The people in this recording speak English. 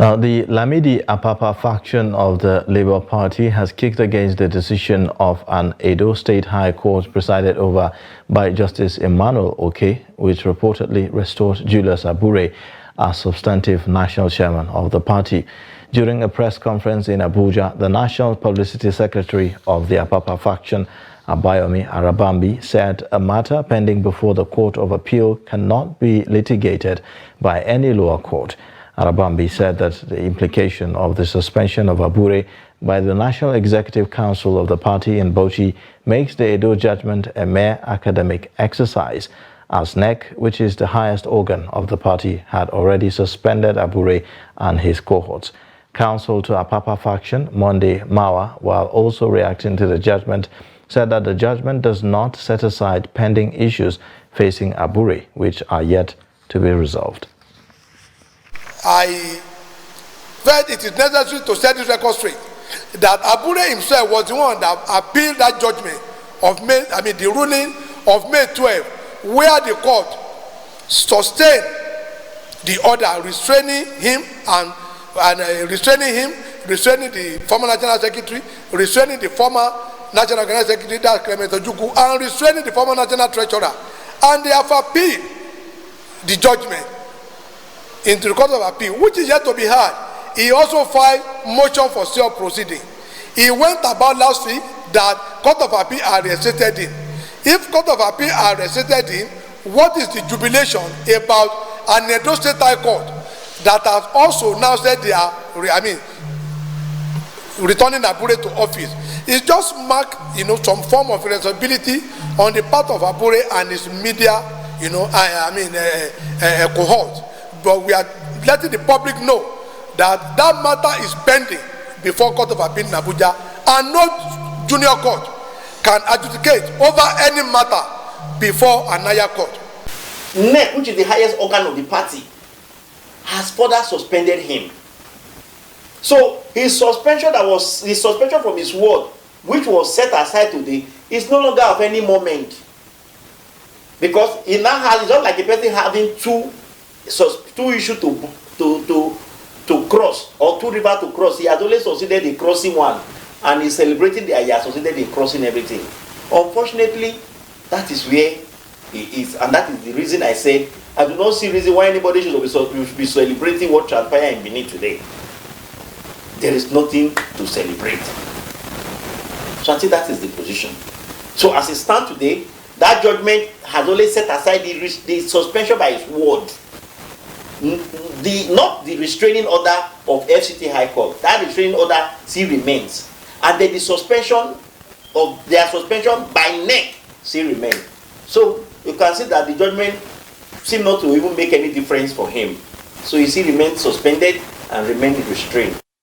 The Lamidi Apapa faction of the Labour Party has kicked against the decision of an Edo State High Court presided over by Justice Emmanuel Oke, which reportedly restored Julius Abure as substantive national chairman of the party. During a press conference in Abuja, the National Publicity Secretary of the Apapa faction, Abayomi Arabambi, said a matter pending before the Court of Appeal cannot be litigated by any lower court. Arabambi said that the implication of the suspension of Abure by the National Executive Council of the party in Bauchi makes the Edo judgment a mere academic exercise, as NEC, which is the highest organ of the party, had already suspended Abure and his cohorts. Counsel to Apapa faction, Monday Mawa, while also reacting to the judgment, said that the judgment does not set aside pending issues facing Abure, which are yet to be resolved. I felt it is necessary to set this record straight that Abure himself was the one that appealed that judgment of the ruling of May 12, where the court sustained the order restraining him and restraining the former National Secretary, restraining the former National Organizing Secretary, that's Clement Ojukwu, and restraining the former National Treasurer. And they have appealed the judgment into the Court of Appeal, which is yet to be heard. He also filed motion for stay of proceeding. He went about last week that Court of Appeal are reinstated him. If Court of Appeal are reinstated him, what is the jubilation about an Edo State High Court that has also now said they are, returning Abure to office? It just marked, some form of responsibility on the part of Abure and his media, cohort. But we are letting the public know that that matter is pending before Court of Appeal in Abuja, and no junior court can adjudicate over any matter before a higher court. NEC, which is the highest organ of the party, has further suspended him. So his suspension from his ward, which was set aside today, is no longer of any moment, because it now has, it's not like a person having two issues to cross, or two rivers to cross. He has only succeeded in crossing one, and he's celebrating that he has succeeded in crossing everything. Unfortunately, that is where he is, and that is the reason I said I do not see reason why anybody should be celebrating what transpired in Benin today. There is nothing to celebrate. So I think that is the position. So as it stands today, that judgment has only set aside the suspension by his word. Not the restraining order of FCT High Court. That restraining order still remains, and then the suspension of their suspension by NEC still remains. So you can see that the judgment seems not to even make any difference for him. So he still remains suspended and remains restrained.